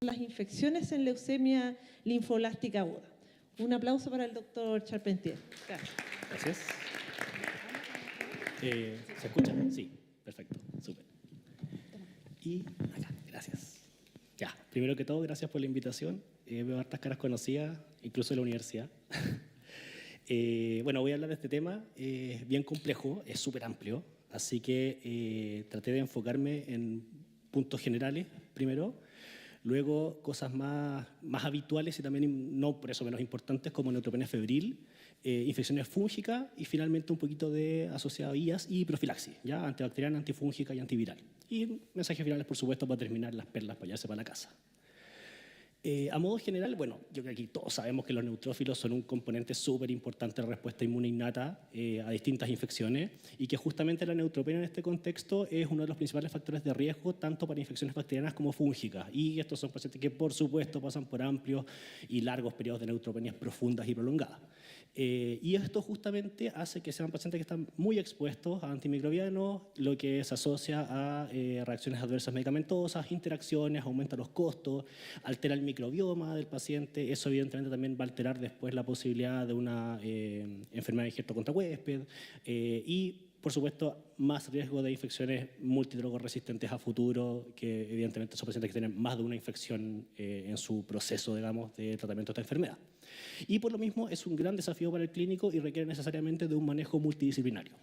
las infecciones en leucemia linfoblástica aguda. Un aplauso para el doctor Charpentier. Gracias. Gracias. ¿Se escucha? Sí, perfecto, súper. Y acá, gracias. Ya, primero que todo, gracias por la invitación. Veo hartas caras conocidas, incluso de la universidad. Bueno, voy a hablar de este tema, bien complejo, es súper amplio, así que traté de enfocarme en puntos generales primero, luego cosas más habituales y también no por eso menos importantes como neutropenia febril, infecciones fúngicas y finalmente un poquito de asociado a IAS y profilaxis, ¿ya? Antibacteriana, antifúngica y antiviral. Y mensajes finales, por supuesto, para terminar las perlas para llevarse para la casa. A modo general, bueno, yo creo que aquí todos sabemos que los neutrófilos son un componente súper importante de la respuesta inmune innata a distintas infecciones y que justamente la neutropenia en este contexto es uno de los principales factores de riesgo tanto para infecciones bacterianas como fúngicas. Y estos son pacientes que, por supuesto, pasan por amplios y largos periodos de neutropenias profundas y prolongadas. Y esto justamente hace que sean pacientes que están muy expuestos a antimicrobianos, lo que se asocia a reacciones adversas medicamentosas, interacciones, aumenta los costos, altera el microbioma del paciente. Eso evidentemente también va a alterar después la posibilidad de una enfermedad de injerto contra huésped y por supuesto, más riesgo de infecciones multidrogoresistentes a futuro, que evidentemente son pacientes que tienen más de una infección en su proceso, digamos, de tratamiento de esta enfermedad. Y por lo mismo es un gran desafío para el clínico y requiere necesariamente de un manejo multidisciplinario.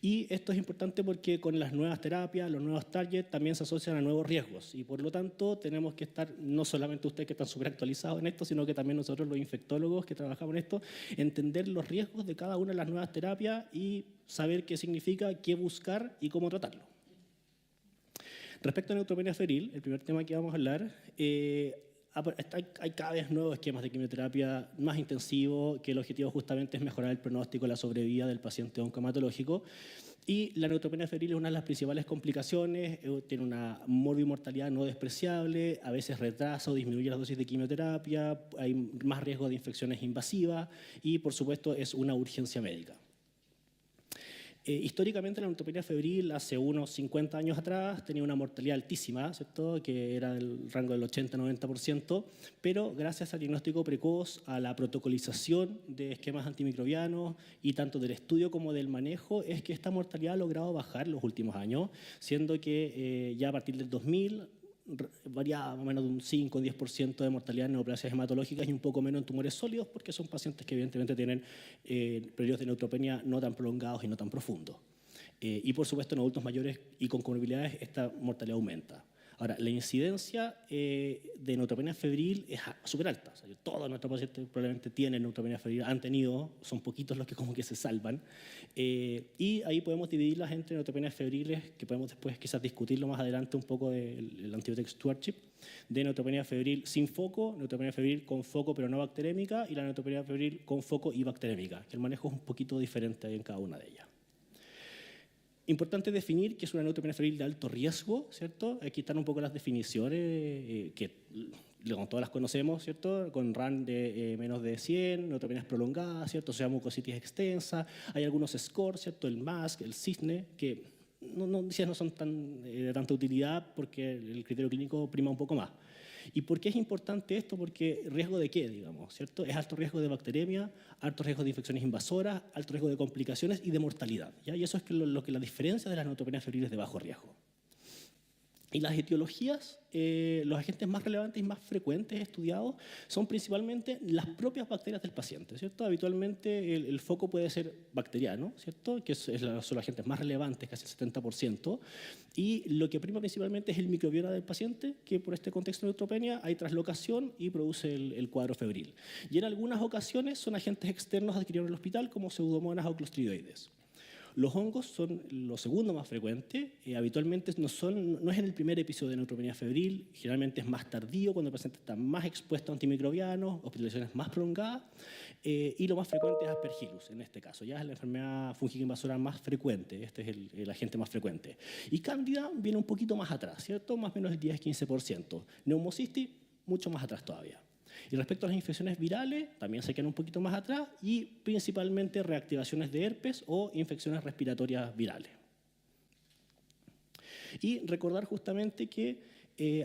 Y esto es importante porque con las nuevas terapias, los nuevos targets también se asocian a nuevos riesgos y por lo tanto tenemos que estar, no solamente ustedes que están súper actualizados en esto, sino que también nosotros los infectólogos que trabajamos en esto, entender los riesgos de cada una de las nuevas terapias y saber qué significa, qué buscar y cómo tratarlo. Respecto a neutropenia febril, el primer tema que vamos a hablar, hay cada vez nuevos esquemas de quimioterapia más intensivos, que el objetivo justamente es mejorar el pronóstico y la sobrevida del paciente oncohematológico. Y la neutropenia febril es una de las principales complicaciones, tiene una morbimortalidad no despreciable, a veces retrasa o disminuye las dosis de quimioterapia, hay más riesgo de infecciones invasivas y, por supuesto, es una urgencia médica. Históricamente la neutropenia febril hace unos 50 años atrás tenía una mortalidad altísima, ¿cierto? Que era del rango del 80-90%, pero gracias al diagnóstico precoz, a la protocolización de esquemas antimicrobianos y tanto del estudio como del manejo, es que esta mortalidad ha logrado bajar en los últimos años, siendo que ya a partir del 2000 variaba más o menos de un 5 o 10% de mortalidad en neoplasias hematológicas y un poco menos en tumores sólidos porque son pacientes que evidentemente tienen periodos de neutropenia no tan prolongados y no tan profundos. Y por supuesto en adultos mayores y con comorbilidades esta mortalidad aumenta. Ahora, la incidencia de neutropenia febril es súper alta. O sea, todos nuestros pacientes probablemente tienen neutropenia febril, han tenido, son poquitos los que como que se salvan. Y ahí podemos dividirlas entre neutropenias febriles, que podemos después quizás discutirlo más adelante un poco del antibiotic stewardship, de neutropenia febril sin foco, neutropenia febril con foco pero no bacterémica, y la neutropenia febril con foco y bacterémica, que el manejo es un poquito diferente en cada una de ellas. Importante definir que es una neutropenia febril de alto riesgo, ¿cierto? Aquí están un poco las definiciones, que todas las conocemos, ¿cierto? Con RAN de menos de 100, neutropenias prolongadas, ¿cierto? O sea, mucositis extensa, hay algunos scores, ¿cierto? El MASC, el CISNE, que no son tan de tanta utilidad porque el criterio clínico prima un poco más. ¿Y por qué es importante esto? Porque riesgo de qué, digamos, ¿cierto? Es alto riesgo de bacteremia, alto riesgo de infecciones invasoras, alto riesgo de complicaciones y de mortalidad, ¿ya? Y eso es lo que la diferencia de las neutropenias febriles de bajo riesgo. Y las etiologías, los agentes más relevantes y más frecuentes estudiados son principalmente las propias bacterias del paciente, ¿cierto? Habitualmente el foco puede ser bacteriano, ¿cierto? Que son los agentes más relevantes, casi el 70%, y lo que prima principalmente es el microbioma del paciente, que por este contexto de neutropenia hay traslocación y produce el cuadro febril. Y en algunas ocasiones son agentes externos adquiridos en el hospital, como pseudomonas o clostridioides. Los hongos son lo segundo más frecuente, habitualmente no es en el primer episodio de neutropenia febril, generalmente es más tardío cuando el paciente está más expuesto a antimicrobianos, hospitalizaciones más prolongadas, y lo más frecuente es Aspergillus en este caso, ya es la enfermedad fúngica invasora más frecuente, este es el agente más frecuente. Y Cándida viene un poquito más atrás, ¿cierto? Más o menos el 10-15%. Pneumocystis, mucho más atrás todavía. Y respecto a las infecciones virales, también se quedan un poquito más atrás y principalmente reactivaciones de herpes o infecciones respiratorias virales. Y recordar justamente que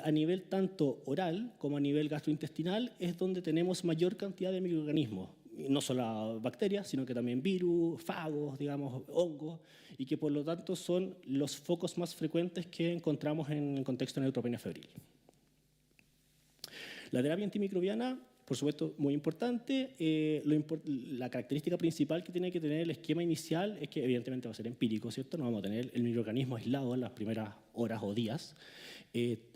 a nivel tanto oral como a nivel gastrointestinal es donde tenemos mayor cantidad de microorganismos. No solo bacterias, sino que también virus, fagos, digamos, hongos, y que por lo tanto son los focos más frecuentes que encontramos en el contexto de neutropenia febril. La terapia antimicrobiana, por supuesto, muy importante. La característica principal que tiene que tener el esquema inicial es que evidentemente va a ser empírico, ¿cierto? No vamos a tener el microorganismo aislado en las primeras horas o días.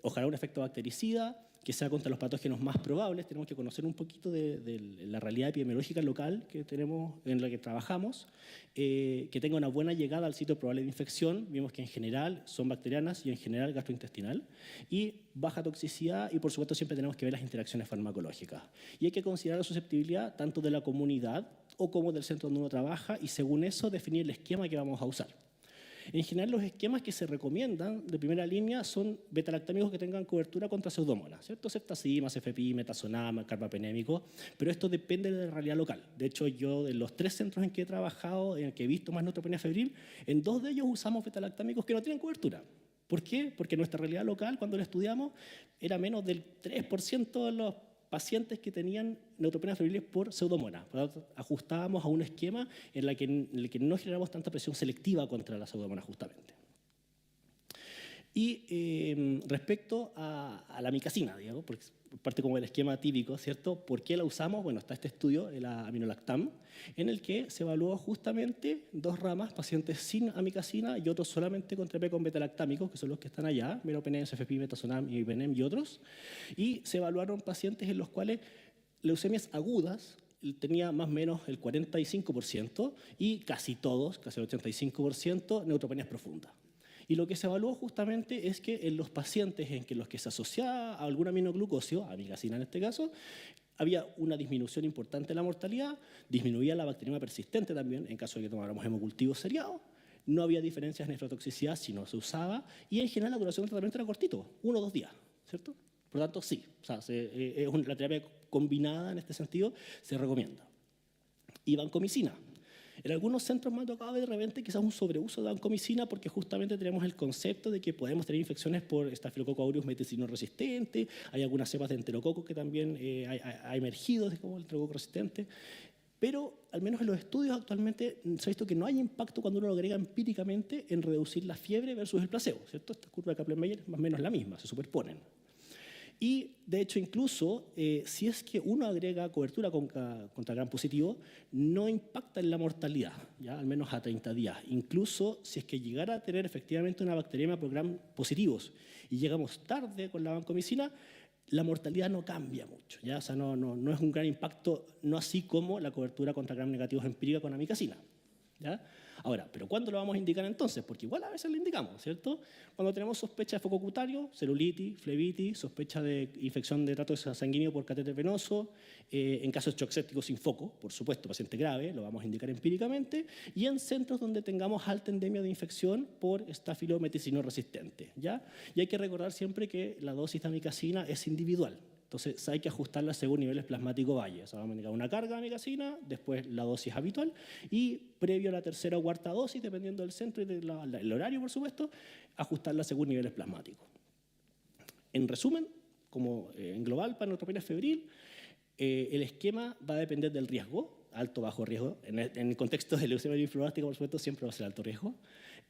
Ojalá un efecto bactericida, que sea contra los patógenos más probables. Tenemos que conocer un poquito de la realidad epidemiológica local que tenemos, en la que trabajamos, que tenga una buena llegada al sitio probable de infección. Vimos que en general son bacterianas y en general gastrointestinal, y baja toxicidad, y por supuesto siempre tenemos que ver las interacciones farmacológicas. Y hay que considerar la susceptibilidad tanto de la comunidad o como del centro donde uno trabaja, y según eso definir el esquema que vamos a usar. En general, los esquemas que se recomiendan de primera línea son betalactámicos que tengan cobertura contra pseudomonas, ¿cierto? Ceftazima, cefepime, metazolam, carbapenémico, pero esto depende de la realidad local. De hecho, yo de los 3 centros en que he trabajado, en el que he visto más neutropenia febril, en 2 de ellos usamos betalactámicos que no tienen cobertura. ¿Por qué? Porque nuestra realidad local, cuando lo estudiamos, era menos del 3% de los pacientes que tenían neutropenia febril por pseudomonas. Ajustábamos a un esquema en el que no generamos tanta presión selectiva contra la pseudomonas justamente. Y respecto a la amicacina, digamos, porque parte como el esquema típico, ¿cierto? ¿Por qué la usamos? Bueno, está este estudio, el aminolactam, en el que se evaluó justamente 2 ramas, pacientes sin amicacina y otros solamente con TP con betalactámicos, que son los que están allá, meropenem, cefepime, metazolam, imipenem y otros, y se evaluaron pacientes en los cuales leucemias agudas tenía más o menos el 45% y casi todos, casi el 85%, neutropenias profundas. Y lo que se evaluó justamente es que en los pacientes en los que se asociaba a algún aminoglucosio, amigacina en este caso, había una disminución importante de la mortalidad, disminuía la bacteriemia persistente también en caso de que tomáramos hemocultivo seriado, no había diferencias en nefrotoxicidad si no se usaba, y en general la duración del tratamiento era cortito, 1 o 2 días, ¿cierto? Por lo tanto, sí, o sea, la terapia combinada en este sentido se recomienda. Y vancomicina. En algunos centros me ha tocado de repente quizás un sobreuso de vancomicina porque justamente tenemos el concepto de que podemos tener infecciones por Staphylococcus aureus meticilino resistente, hay algunas cepas de enterococo que también ha emergido como el enterococo resistente, pero al menos en los estudios actualmente se ha visto que no hay impacto cuando uno lo agrega empíricamente en reducir la fiebre versus el placebo, ¿cierto? Esta curva de Kaplan-Meier es más o menos la misma, se superponen. Y, de hecho, incluso, si es que uno agrega cobertura contra Gram positivo, no impacta en la mortalidad, ¿ya? Al menos a 30 días. Incluso si es que llegara a tener efectivamente una bacteriemia por Gram positivos y llegamos tarde con la vancomicina, la mortalidad no cambia mucho, ¿ya? O sea, no es un gran impacto, no así como la cobertura contra Gram negativos empírica con amicacina, ¿ya? Ahora, ¿pero cuándo lo vamos a indicar entonces? Porque igual a veces lo indicamos, ¿cierto? Cuando tenemos sospecha de foco cutáneo, celulitis, flebitis, sospecha de infección de tracto sanguíneo por catéter venoso, en casos de shock séptico sin foco, por supuesto, paciente grave, lo vamos a indicar empíricamente, y en centros donde tengamos alta endemia de infección por estafilometicino resistente, ¿ya? Y hay que recordar siempre que la dosis de amicacina es individual. Entonces hay que ajustarla según niveles plasmáticos valle. O sea, vamos a indicar una carga de amicacina, después la dosis habitual y previo a la tercera o cuarta dosis, dependiendo del centro y del horario, por supuesto, ajustarla según niveles plasmáticos. En resumen, como en global para neutropenia febril, el esquema va a depender del riesgo, alto o bajo riesgo. En el contexto de leucemia linfoblástica, por supuesto, siempre va a ser alto riesgo.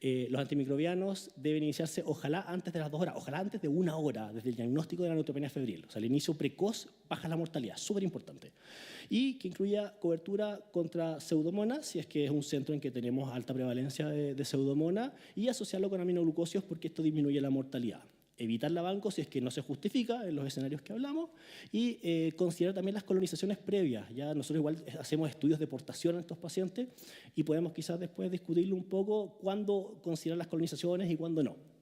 Los antimicrobianos deben iniciarse ojalá antes de las 2 horas, ojalá antes de 1 hora desde el diagnóstico de la neutropenia febril. O sea, el inicio precoz baja la mortalidad, súper importante. Y que incluya cobertura contra pseudomonas, si es que es un centro en que tenemos alta prevalencia de pseudomonas, y asociarlo con aminoglucosios porque esto disminuye la mortalidad. Evitar la banco si es que no se justifica en los escenarios que hablamos y considerar también las colonizaciones previas. Ya nosotros igual hacemos estudios de portación en estos pacientes y podemos quizás después discutirlo un poco cuándo considerar las colonizaciones y cuándo no.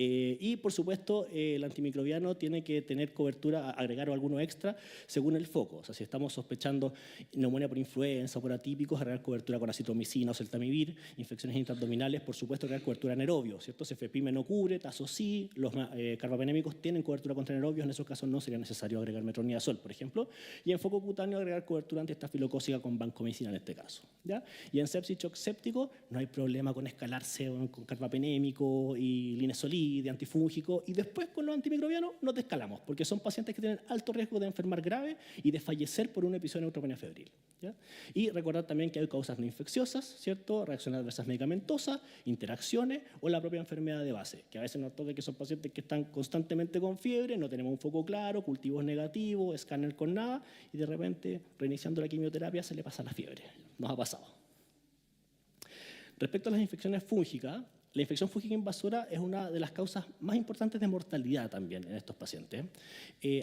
Y por supuesto el antimicrobiano tiene que tener cobertura, agregar alguno extra según el foco. O sea, si estamos sospechando neumonía por influenza o por atípicos, agregar cobertura con acitromicina o celtamivir, infecciones intraabdominales, por supuesto agregar cobertura anaerobio, ¿cierto? Cefepime no cubre, tazo sí, los carbapenémicos tienen cobertura contra anaerobios, en esos casos no sería necesario agregar metronidazol, por ejemplo. Y en foco cutáneo agregar cobertura antiestafilocócica con vancomicina en este caso, ¿ya? Y en sepsis shock séptico no hay problema con escalarse con carbapenémico y linezolid, de antifúngico, y después con los antimicrobianos nos descalamos, porque son pacientes que tienen alto riesgo de enfermar grave y de fallecer por un episodio de neutropenia febril, ¿ya? Y recordar también que hay causas no infecciosas, ¿cierto? Reacciones adversas medicamentosas, interacciones o la propia enfermedad de base, que a veces nos toca que son pacientes que están constantemente con fiebre, no tenemos un foco claro, cultivos negativos, escáner con nada, y de repente, reiniciando la quimioterapia, se le pasa la fiebre. Nos ha pasado. Respecto a las infecciones fúngicas, la infección fúngica invasora es una de las causas más importantes de mortalidad también en estos pacientes.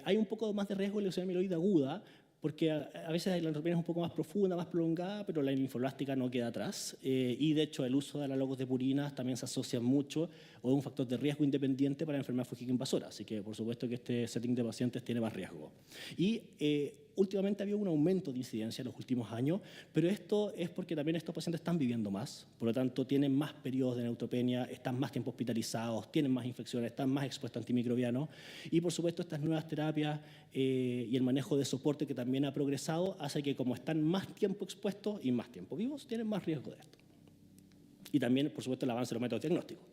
Hay un poco más de riesgo de leucemia mieloide aguda, porque a veces la neutropenia es un poco más profunda, más prolongada, pero la linfoblástica no queda atrás. Y de hecho el uso de análogos de purinas también se asocia mucho o es un factor de riesgo independiente para la enfermedad fúngica invasora. Así que por supuesto que este setting de pacientes tiene más riesgo. Y últimamente ha habido un aumento de incidencia en los últimos años, pero esto es porque también estos pacientes están viviendo más, por lo tanto tienen más periodos de neutropenia, están más tiempo hospitalizados, tienen más infecciones, están más expuestos a antimicrobianos y por supuesto estas nuevas terapias y el manejo de soporte que también ha progresado hace que como están más tiempo expuestos y más tiempo vivos, tienen más riesgo de esto. Y también por supuesto el avance de los métodos diagnósticos.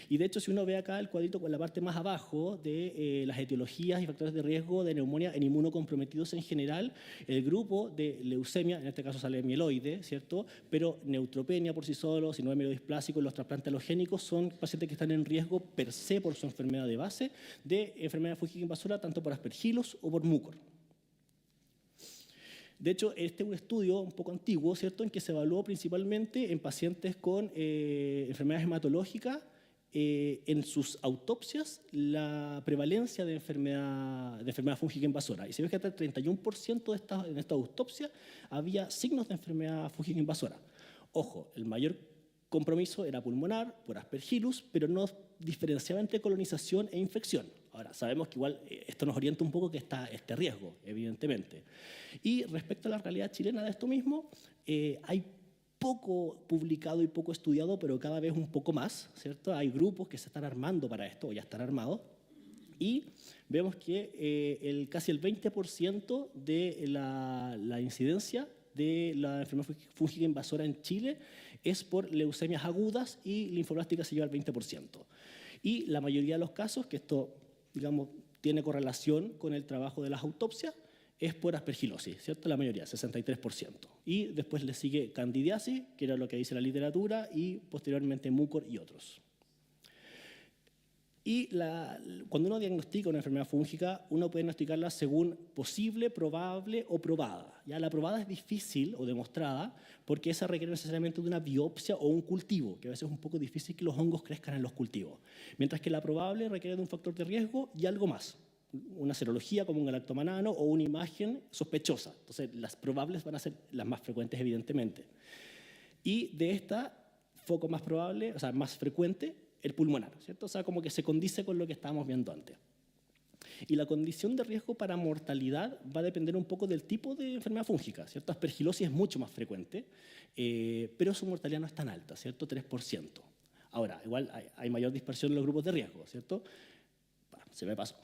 Y de hecho, si uno ve acá el cuadrito con la parte más abajo de las etiologías y factores de riesgo de neumonía en inmunocomprometidos en general, el grupo de leucemia, en este caso sale mieloide, ¿cierto? Pero neutropenia por sí solo, si no es mielodisplásico, los trasplantes halogénicos son pacientes que están en riesgo per se por su enfermedad de base de enfermedad fúngica invasora, tanto por aspergillus o por mucor. De hecho, este es un estudio un poco antiguo, ¿cierto?, en que se evaluó principalmente en pacientes con enfermedades hematológicas, en sus autopsias la prevalencia de enfermedad fúngica invasora. Y se ve que hasta el 31% en esta autopsia había signos de enfermedad fúngica invasora. Ojo, el mayor compromiso era pulmonar, por aspergillus, pero no diferenciaba entre colonización e infección. Ahora, sabemos que igual esto nos orienta un poco que está este riesgo, evidentemente. Y respecto a la realidad chilena de esto mismo, hay poco publicado y poco estudiado, pero cada vez un poco más, ¿cierto? Hay grupos que se están armando para esto, o ya están armados, y vemos que casi el 20% de la incidencia de la enfermedad fúngica invasora en Chile es por leucemias agudas y linfoblástica se lleva el 20%. Y la mayoría de los casos, que esto, digamos, tiene correlación con el trabajo de las autopsias, es por aspergilosis, ¿cierto? La mayoría, 63%. Y después le sigue candidiasis, que era lo que dice la literatura, y posteriormente mucor y otros. Y cuando uno diagnostica una enfermedad fúngica, uno puede diagnosticarla según posible, probable o probada. ¿Ya? La probada es difícil o demostrada porque esa requiere necesariamente de una biopsia o un cultivo, que a veces es un poco difícil que los hongos crezcan en los cultivos. Mientras que la probable requiere de un factor de riesgo y algo más. Una serología como un galactomanano o una imagen sospechosa. Entonces, las probables van a ser las más frecuentes, evidentemente. Y de esta, foco más probable, o sea, más frecuente, el pulmonar, ¿cierto? O sea, como que se condice con lo que estábamos viendo antes. Y la condición de riesgo para mortalidad va a depender un poco del tipo de enfermedad fúngica, ¿cierto? Aspergilosis es mucho más frecuente, pero su mortalidad no es tan alta, ¿cierto? 3%. Ahora, igual hay mayor dispersión en los grupos de riesgo, ¿cierto? Bueno, se me pasó.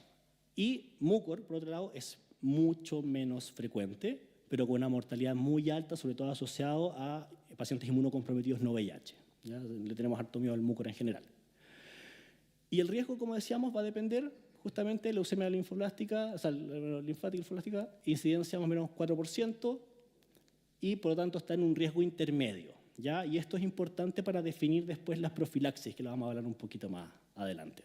Y mucor, por otro lado, es mucho menos frecuente, pero con una mortalidad muy alta, sobre todo asociado a pacientes inmunocomprometidos no VIH. ¿Ya? Le tenemos harto miedo al mucor en general. Y el riesgo, como decíamos, va a depender justamente de leucemia linfoblástica, o sea, linfática linfoblástica, incidencia más o menos 4%, y por lo tanto está en un riesgo intermedio. ¿Ya? Y esto es importante para definir después las profilaxis, que lo vamos a hablar un poquito más adelante.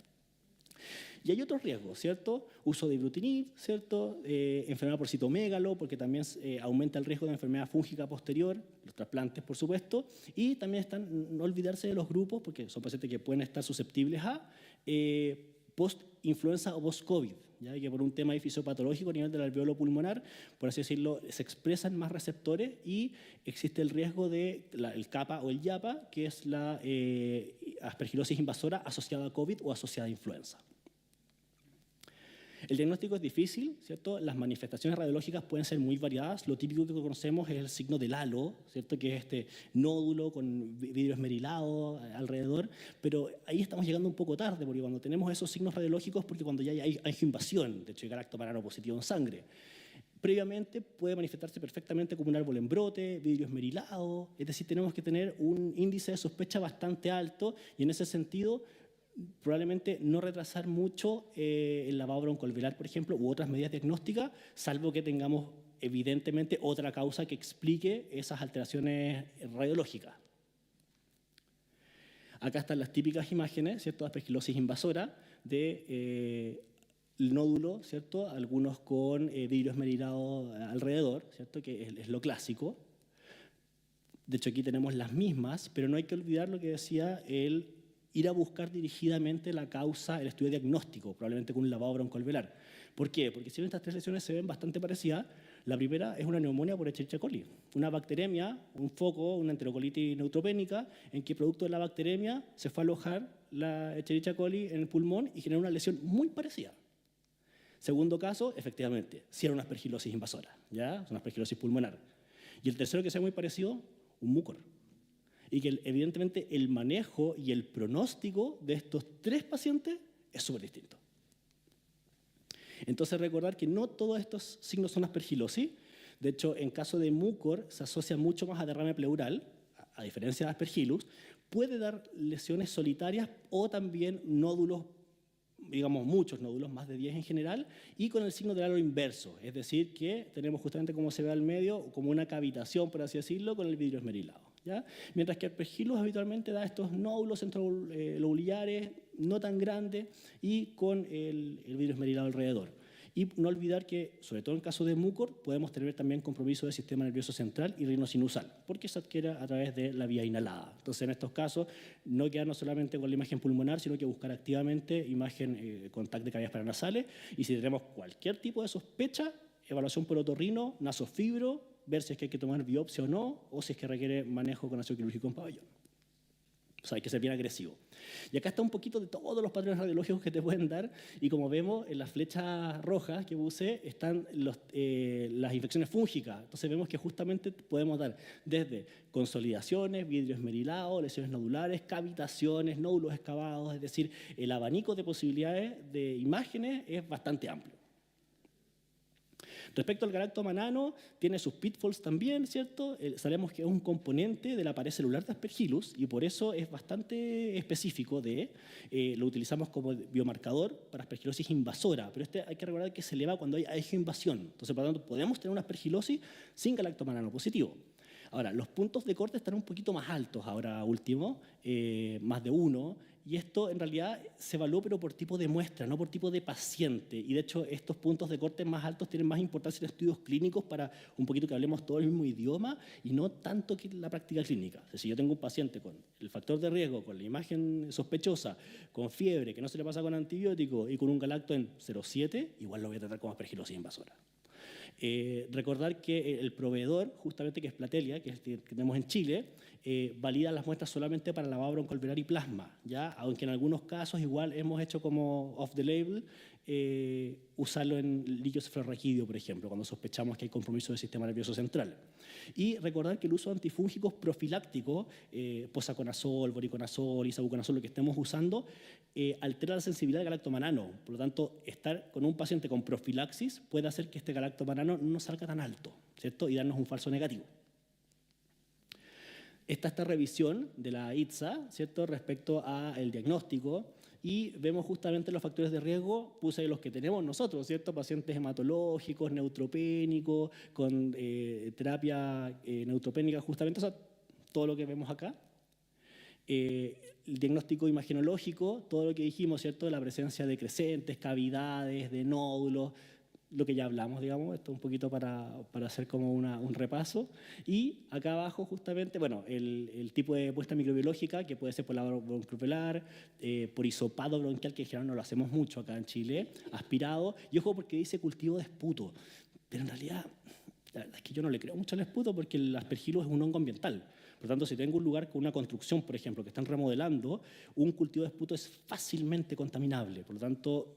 Y hay otros riesgos, ¿cierto? Uso de ibrutinib, ¿cierto? Enfermedad por citomégalo, porque también aumenta el riesgo de enfermedad fúngica posterior, los trasplantes, por supuesto, y también no olvidarse de los grupos, porque son pacientes que pueden estar susceptibles a post-influenza o post-COVID, ¿ya? Que por un tema fisiopatológico a nivel del alveolo pulmonar, por así decirlo, se expresan más receptores y existe el riesgo del CAPA o el YAPA, que es la aspergilosis invasora asociada a COVID o asociada a influenza. El diagnóstico es difícil, ¿cierto? Las manifestaciones radiológicas pueden ser muy variadas. Lo típico que conocemos es el signo del halo, ¿cierto? Que es este nódulo con vidrio esmerilado alrededor, pero ahí estamos llegando un poco tarde, porque cuando tenemos esos signos radiológicos, porque cuando ya hay angioinvasión, de hecho hay galactomanano positivo en sangre. Previamente puede manifestarse perfectamente como un árbol en brote, vidrio esmerilado, es decir, tenemos que tener un índice de sospecha bastante alto y en ese sentido probablemente no retrasar mucho el lavado broncoalveolar, por ejemplo, u otras medidas diagnósticas, salvo que tengamos evidentemente otra causa que explique esas alteraciones radiológicas. Acá están las típicas imágenes, ¿cierto?, de aspergilosis invasora, de nódulo, ¿cierto?, algunos con vidrio esmerilado alrededor, ¿cierto?, que es lo clásico. De hecho, aquí tenemos las mismas, pero no hay que olvidar lo que decía el ir a buscar dirigidamente la causa, el estudio diagnóstico, probablemente con un lavado broncoalveolar. ¿Por qué? Porque si bien estas tres lesiones se ven bastante parecidas, la primera es una neumonía por Escherichia coli, una bacteremia, un foco, una enterocolitis neutropénica, en que producto de la bacteremia se fue a alojar la Escherichia coli en el pulmón y generó una lesión muy parecida. Segundo caso, efectivamente, sí era una aspergilosis invasora, ¿ya? Es una aspergilosis pulmonar. Y el tercero, que sea muy parecido, un mucor. Y que evidentemente el manejo y el pronóstico de estos tres pacientes es súper distinto. Entonces recordar que no todos estos signos son aspergilosis. De hecho, en caso de mucor se asocia mucho más a derrame pleural, a diferencia de aspergillus. Puede dar lesiones solitarias o también nódulos, digamos muchos nódulos, más de 10 en general, y con el signo del halo inverso. Es decir, que tenemos justamente, como se ve al medio, como una cavitación, por así decirlo, con el vidrio esmerilado, ¿ya? Mientras que aspergillus habitualmente da estos nódulos centrolobulares no tan grandes y con el vidrio esmerilado alrededor. Y no olvidar que, sobre todo en caso de mucor, podemos tener también compromiso del sistema nervioso central y rinosinusal, porque se adquiere a través de la vía inhalada. Entonces, en estos casos, no quedarnos solamente con la imagen pulmonar, sino que buscar activamente imagen con TAC de cavidades paranasales. Y si tenemos cualquier tipo de sospecha, evaluación por otorrino, nasofibro, ver si es que hay que tomar biopsia o no, o si es que requiere manejo con ácido quirúrgico en pabellón. O sea, hay que ser bien agresivo. Y acá está un poquito de todos los patrones radiológicos que te pueden dar, y como vemos en las flechas rojas que puse están las infecciones fúngicas. Entonces vemos que justamente podemos dar desde consolidaciones, vidrio esmerilado, lesiones nodulares, cavitaciones, nódulos excavados, es decir, el abanico de posibilidades de imágenes es bastante amplio. Respecto al galactoma nano, tiene sus pitfalls también, ¿cierto? Sabemos que es un componente de la pared celular de Aspergillus y por eso es bastante específico lo utilizamos como biomarcador para aspergilosis invasora, pero hay que recordar que se eleva cuando hay invasión. Entonces, por lo tanto, podemos tener una aspergilosis sin galactoma nano positivo. Ahora, los puntos de corte están un poquito más altos ahora último, más de 1, y esto en realidad se evalúa pero por tipo de muestra, no por tipo de paciente. Y de hecho estos puntos de corte más altos tienen más importancia en estudios clínicos para un poquito que hablemos todo el mismo idioma y no tanto que la práctica clínica. O sea, si yo tengo un paciente con el factor de riesgo, con la imagen sospechosa, con fiebre, que no se le pasa con antibiótico y con un galacto en 0,7, igual lo voy a tratar como aspergilosis invasora. Recordar que el proveedor, justamente que es Platelia, que es el que tenemos en Chile, valida las muestras solamente para lavado broncoalveolar y plasma, ¿ya? Aunque en algunos casos igual hemos hecho como off the label usarlo en líquido cefalorraquídeo, por ejemplo, cuando sospechamos que hay compromiso del sistema nervioso central. Y recordar que el uso de antifúngicos profilácticos, posaconazol, voriconazol, isavuconazol, lo que estemos usando, altera la sensibilidad del galactoma nano. Por lo tanto, estar con un paciente con profilaxis puede hacer que este galactoma nano no salga tan alto, ¿cierto? Y darnos un falso negativo. Esta revisión de la ITSA, ¿cierto?, respecto al diagnóstico, y vemos justamente los factores de riesgo, puse los que tenemos nosotros, ¿cierto? Pacientes hematológicos, neutropénicos, con terapia neutropénica, justamente, o sea, todo lo que vemos acá. El diagnóstico imagenológico, todo lo que dijimos, ¿cierto? La presencia de crecentes, cavidades, de nódulos, lo que ya hablamos, digamos, esto un poquito para hacer como un repaso. Y acá abajo justamente, bueno, el tipo de muestra microbiológica, que puede ser por lavado broncoalveolar, por hisopado bronquial, que en general no lo hacemos mucho acá en Chile, aspirado, y ojo porque dice cultivo de esputo, pero en realidad la verdad es que yo no le creo mucho al esputo porque el aspergillus es un hongo ambiental. Por lo tanto, si tengo un lugar con una construcción, por ejemplo, que están remodelando, un cultivo de esputo es fácilmente contaminable. Por lo tanto,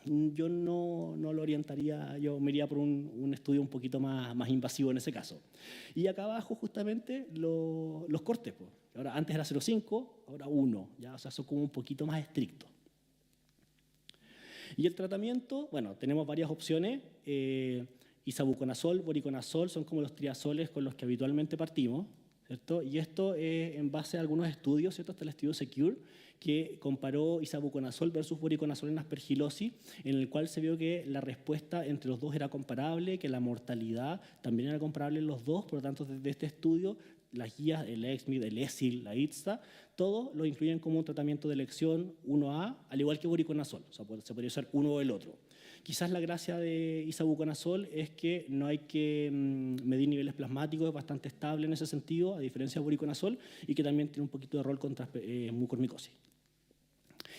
yo no lo orientaría, yo me iría por un estudio un poquito más invasivo en ese caso. Y acá abajo justamente los cortes. Pues. Ahora, antes era 0,5, ahora 1, ¿ya? O sea, son como un poquito más estrictos. Y el tratamiento, bueno, tenemos varias opciones. Isavuconazol, voriconazol son como los triazoles con los que habitualmente partimos. ¿cierto? Y esto es en base a algunos estudios, ¿cierto? Está el estudio SECURE, que comparó isavuconazol versus voriconazol en aspergilosis, en el cual se vio que la respuesta entre los dos era comparable, que la mortalidad también era comparable en los dos. Por lo tanto, desde este estudio, las guías, el EXMID, el ESIL, la ITSA, todo lo incluyen como un tratamiento de elección 1A, al igual que voriconazol. O sea, se podría usar uno o el otro. Quizás la gracia de isavuconazol es que no hay que medir niveles plasmáticos, es bastante estable en ese sentido, a diferencia de voriconazol, y que también tiene un poquito de rol contra mucormicosis.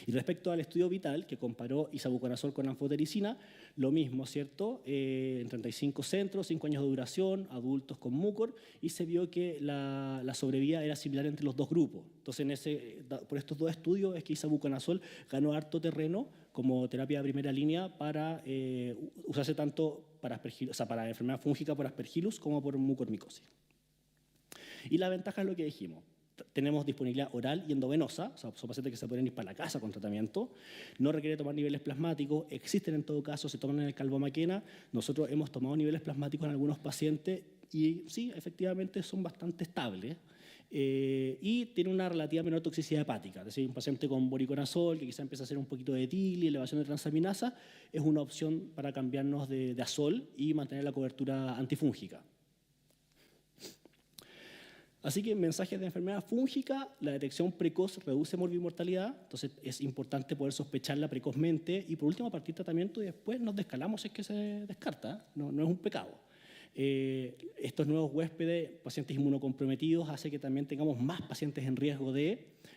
Y respecto al estudio Vital, que comparó isavuconazol con anfotericina, lo mismo, ¿cierto? En 35 centros, 5 años de duración, adultos con mucor, y se vio que la sobrevida era similar entre los dos grupos. Entonces, por estos dos estudios es que isavuconazol ganó harto terreno como terapia de primera línea para usarse tanto para, para enfermedad fúngica por aspergillus como por mucormicosis. Y la ventaja es lo que dijimos. Tenemos disponibilidad oral y endovenosa, o sea, son pacientes que se pueden ir para la casa con tratamiento, no requiere tomar niveles plasmáticos, existen en todo caso, se toman en el Calvomaquena. Nosotros hemos tomado niveles plasmáticos en algunos pacientes y sí, efectivamente son bastante estables. Y tiene una relativa menor toxicidad hepática, es decir, un paciente con voriconazol que quizá empieza a hacer un poquito de TIL, elevación de transaminasa, es una opción para cambiarnos de azol y mantener la cobertura antifúngica. Así que mensajes de enfermedad fúngica, la detección precoz reduce morbimortalidad, entonces es importante poder sospecharla precozmente y por último partir tratamiento y después nos descalamos si es que se descarta, no es un pecado. Estos nuevos huéspedes, pacientes inmunocomprometidos, hace que también tengamos más pacientes en riesgo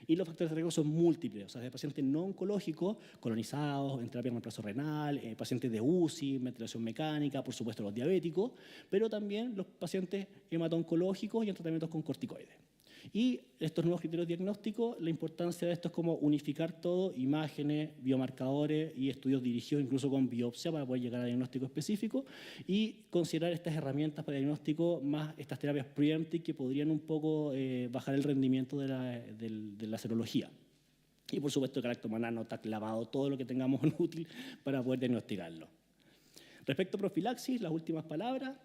y los factores de riesgo son múltiples, o sea, de pacientes no oncológicos, colonizados, en terapia de reemplazo renal, pacientes de UCI, ventilación mecánica, por supuesto los diabéticos, pero también los pacientes hemato-oncológicos y en tratamientos con corticoides. Y estos nuevos criterios diagnósticos, la importancia de esto es como unificar todo, imágenes, biomarcadores y estudios dirigidos incluso con biopsia para poder llegar a diagnóstico específico y considerar estas herramientas para diagnóstico más estas terapias preemptive que podrían un poco bajar el rendimiento de la serología. Y por supuesto el galactomanano, TAC lavado, todo lo que tengamos útil para poder diagnosticarlo. Respecto a profilaxis, las últimas palabras,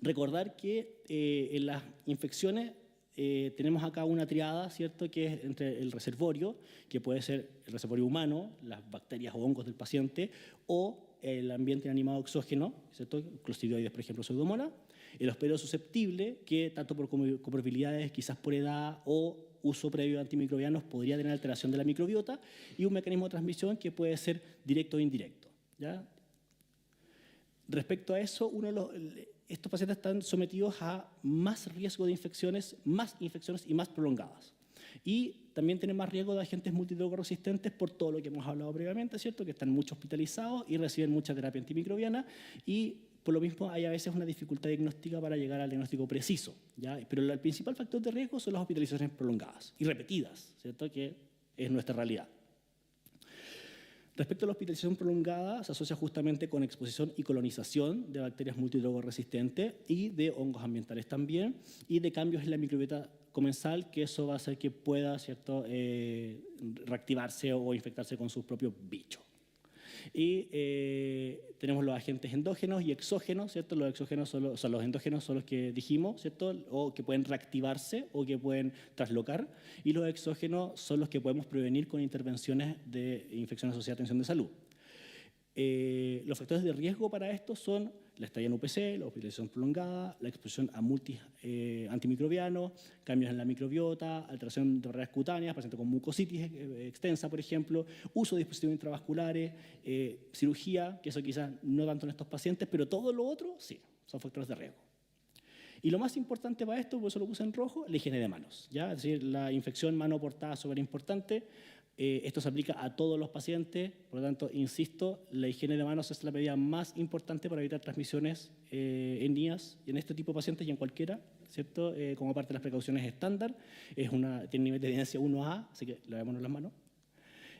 recordar que en las infecciones tenemos acá una triada, ¿cierto?, que es entre el reservorio, que puede ser el reservorio humano, las bacterias o hongos del paciente, o el ambiente inanimado exógeno, ¿cierto?, clostridioides, por ejemplo, pseudomonas, el hospedero susceptible, que tanto por comorbilidades, quizás por edad o uso previo de antimicrobianos, podría tener alteración de la microbiota, y un mecanismo de transmisión que puede ser directo o indirecto, ¿ya? Respecto a eso, estos pacientes están sometidos a más riesgo de infecciones y más prolongadas. Y también tienen más riesgo de agentes multidrogoresistentes por todo lo que hemos hablado previamente, ¿cierto? Que están mucho hospitalizados y reciben mucha terapia antimicrobiana y por lo mismo hay a veces una dificultad diagnóstica para llegar al diagnóstico preciso, ¿ya? Pero el principal factor de riesgo son las hospitalizaciones prolongadas y repetidas, ¿cierto? Que es nuestra realidad. Respecto a la hospitalización prolongada, se asocia justamente con exposición y colonización de bacterias multidrogoresistentes y de hongos ambientales también, y de cambios en la microbiota comensal, que eso va a hacer que pueda, ¿cierto?, reactivarse o infectarse con sus propios bichos. Y tenemos los agentes endógenos y exógenos, ¿cierto? Los exógenos los endógenos son los que dijimos, ¿cierto? O que pueden reactivarse o que pueden traslocar, y los exógenos son los que podemos prevenir con intervenciones de infección asociada a atención de salud. Los factores de riesgo para esto son la estadía en UPC, la hospitalización prolongada, la exposición a antimicrobianos, cambios en la microbiota, alteración de barreras cutáneas, pacientes con mucositis extensa, por ejemplo, uso de dispositivos intravasculares, cirugía, que eso quizás no tanto en estos pacientes, pero todo lo otro sí, son factores de riesgo. Y lo más importante para esto, por eso lo puse en rojo, la higiene de manos, ¿ya? Es decir, la infección mano portada es súper importante. Esto se aplica a todos los pacientes, por lo tanto, insisto, la higiene de manos es la medida más importante para evitar transmisiones en niñas y en este tipo de pacientes y en cualquiera, ¿cierto? Como parte de las precauciones estándar, tiene nivel de evidencia 1A, así que lavémonos las manos.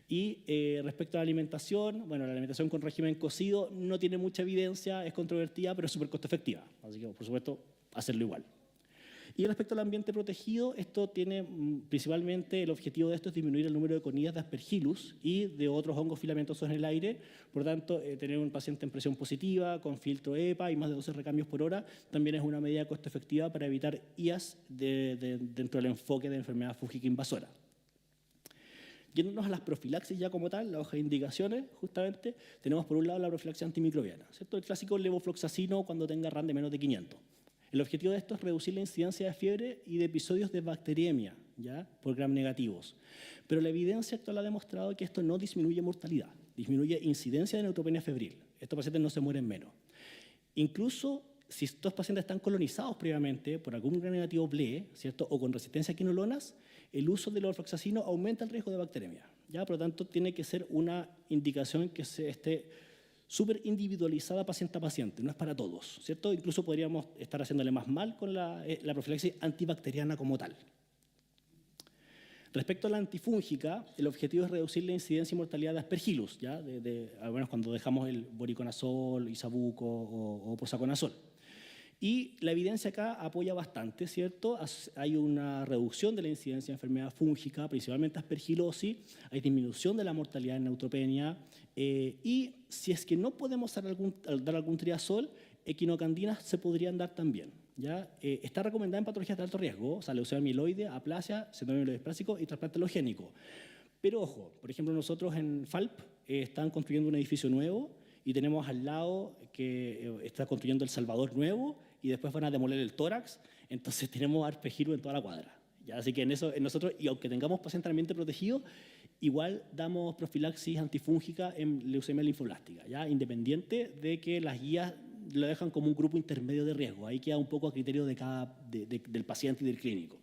Y respecto a la alimentación, bueno, la alimentación con régimen cocido no tiene mucha evidencia, es controvertida, pero es súper costo efectiva, así que, por supuesto, hacerlo igual. Y respecto al ambiente protegido, esto tiene principalmente el objetivo de esto es disminuir el número de conidas de Aspergillus y de otros hongos filamentosos en el aire. Por lo tanto, tener un paciente en presión positiva, con filtro EPA y más de 12 recambios por hora, también es una medida costo efectiva para evitar IAS dentro del enfoque de enfermedad fúngica invasora. Yéndonos a las profilaxis ya como tal, la hoja de indicaciones, justamente, tenemos por un lado la profilaxis antimicrobiana, ¿cierto? El clásico levofloxacino cuando tenga RAN de menos de 500. El objetivo de esto es reducir la incidencia de fiebre y de episodios de bacteriemia, ¿ya? Por gram negativos. Pero la evidencia actual ha demostrado que esto no disminuye mortalidad, disminuye incidencia de neutropenia febril. Estos pacientes no se mueren menos. Incluso si estos pacientes están colonizados previamente por algún gram negativo BLE, ¿cierto? O con resistencia a quinolonas, el uso del levofloxacino aumenta el riesgo de bacteremia, ¿ya? Por lo tanto, tiene que ser una indicación que esté súper individualizada paciente a paciente, no es para todos, ¿cierto? Incluso podríamos estar haciéndole más mal con la profilaxis antibacteriana como tal. Respecto a la antifúngica, el objetivo es reducir la incidencia y mortalidad de Aspergillus, ¿ya? Al menos cuando dejamos el voriconazol, isabuco o posaconazol. Y la evidencia acá apoya bastante, ¿cierto? Hay una reducción de la incidencia de enfermedad fúngica, principalmente aspergilosis, hay disminución de la mortalidad en neutropenia, y si es que no podemos dar algún triazol, equinocandinas se podrían dar también, ¿ya? Está recomendada en patologías de alto riesgo, o sea, leucemia mieloide, aplasia, síndrome mielodysplásico y trasplante halogénico. Pero ojo, por ejemplo, nosotros en FALP están construyendo un edificio nuevo y tenemos al lado que está construyendo El Salvador nuevo y después van a demoler el tórax, entonces tenemos Aspergillus en toda la cuadra, ¿ya? Así que en nosotros, y aunque tengamos paciente en ambiente protegido, igual damos profilaxis antifúngica en leucemia linfoblástica, ¿ya? Independiente de que las guías lo dejan como un grupo intermedio de riesgo, ahí queda un poco a criterio del paciente y del clínico.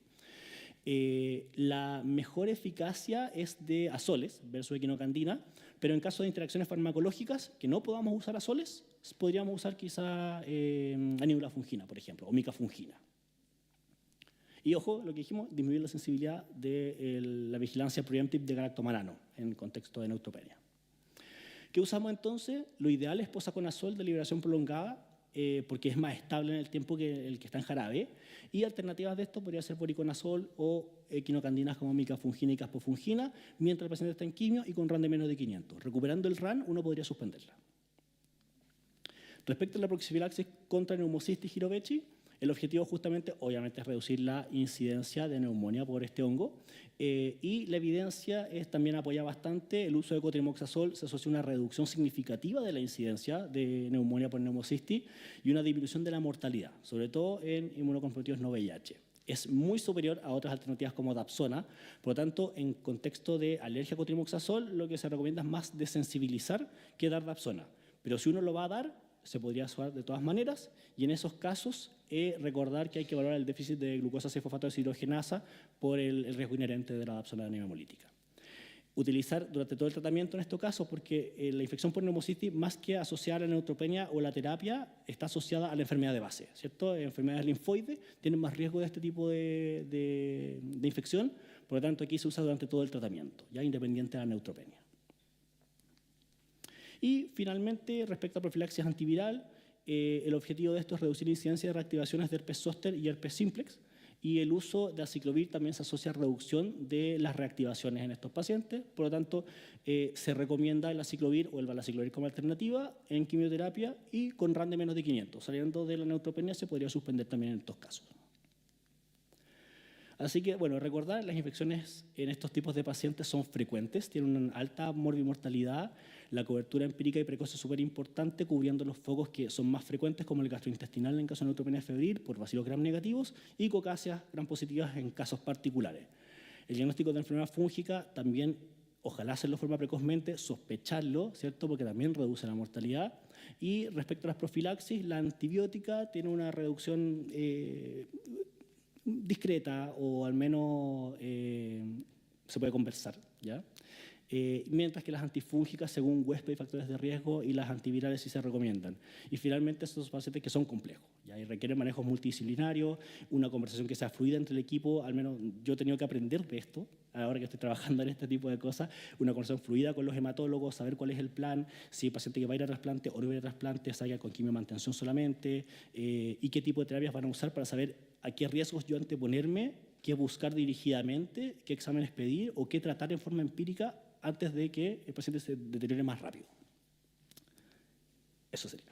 La mejor eficacia es de azoles versus equinocandina, pero en caso de interacciones farmacológicas que no podamos usar azoles, podríamos usar quizá anibulafungina, por ejemplo, o micafungina. Y ojo, lo que dijimos, disminuir la sensibilidad de la vigilancia preemptive de galactomanano en contexto de neutropenia. ¿Qué usamos entonces? Lo ideal es posaconazol de liberación prolongada, porque es más estable en el tiempo que el que está en jarabe. Y alternativas de esto podría ser voriconazol o equinocandinas como micafungina y caspofungina, mientras el paciente está en quimio y con RAN de menos de 500. Recuperando el RAN, uno podría suspenderla. Respecto a la profilaxis contra neumocistis y Girovechi, el objetivo justamente, obviamente, es reducir la incidencia de neumonía por este hongo, y la evidencia también apoya bastante el uso de cotrimoxazol, se asocia a una reducción significativa de la incidencia de neumonía por neumocistis y una disminución de la mortalidad, sobre todo en inmunocomprometidos no VIH. Es muy superior a otras alternativas como Dapsona, por lo tanto, en contexto de alergia a cotrimoxazol, lo que se recomienda es más desensibilizar que dar Dapsona. Pero si uno lo va a dar, se podría usar de todas maneras, y en esos casos recordar que hay que evaluar el déficit de glucosa 6-fosfato deshidrogenasa por el riesgo inherente de la Dapsona de anemia hemolítica. Utilizar durante todo el tratamiento en estos casos, porque la infección por neumocistis, más que asociar a la neutropenia o la terapia, está asociada a la enfermedad de base, ¿cierto? Enfermedades linfoides tienen más riesgo de este tipo de infección, por lo tanto aquí se usa durante todo el tratamiento, ya independiente de la neutropenia. Y finalmente, respecto a profilaxis antiviral, el objetivo de esto es reducir la incidencia de reactivaciones de herpes zóster y herpes simplex, y el uso de aciclovir también se asocia a reducción de las reactivaciones en estos pacientes. Por lo tanto, se recomienda el aciclovir o el valaciclovir como alternativa en quimioterapia y con RAN de menos de 500. Saliendo de la neutropenia se podría suspender también en estos casos. Así que, bueno, recordar, las infecciones en estos tipos de pacientes son frecuentes, tienen una alta morbimortalidad, la cobertura empírica y precoz es súper importante, cubriendo los focos que son más frecuentes, como el gastrointestinal en caso de neutropenia febril, por bacilos gram negativos, y cocáceas gram positivas en casos particulares. El diagnóstico de enfermedad fúngica también, ojalá hacerlo de forma precozmente, sospecharlo, ¿cierto? Porque también reduce la mortalidad. Y respecto a las profilaxis, la antibiótica tiene una reducción discreta, o al menos se puede conversar, ¿ya? Mientras que las antifúngicas, según huésped y factores de riesgo, y las antivirales sí se recomiendan. Y finalmente, estos pacientes que son complejos, ¿ya? Y requieren manejos multidisciplinarios, una conversación que sea fluida entre el equipo. Al menos yo he tenido que aprender de esto, ahora que estoy trabajando en este tipo de cosas, una conversación fluida con los hematólogos, saber cuál es el plan, si el paciente que va a ir a trasplante o no va a ir a trasplante, salga con quimio mantención solamente, y qué tipo de terapias van a usar para saber a qué riesgos yo anteponerme, qué buscar dirigidamente, qué exámenes pedir o qué tratar en forma empírica antes de que el paciente se deteriore más rápido. Eso sería.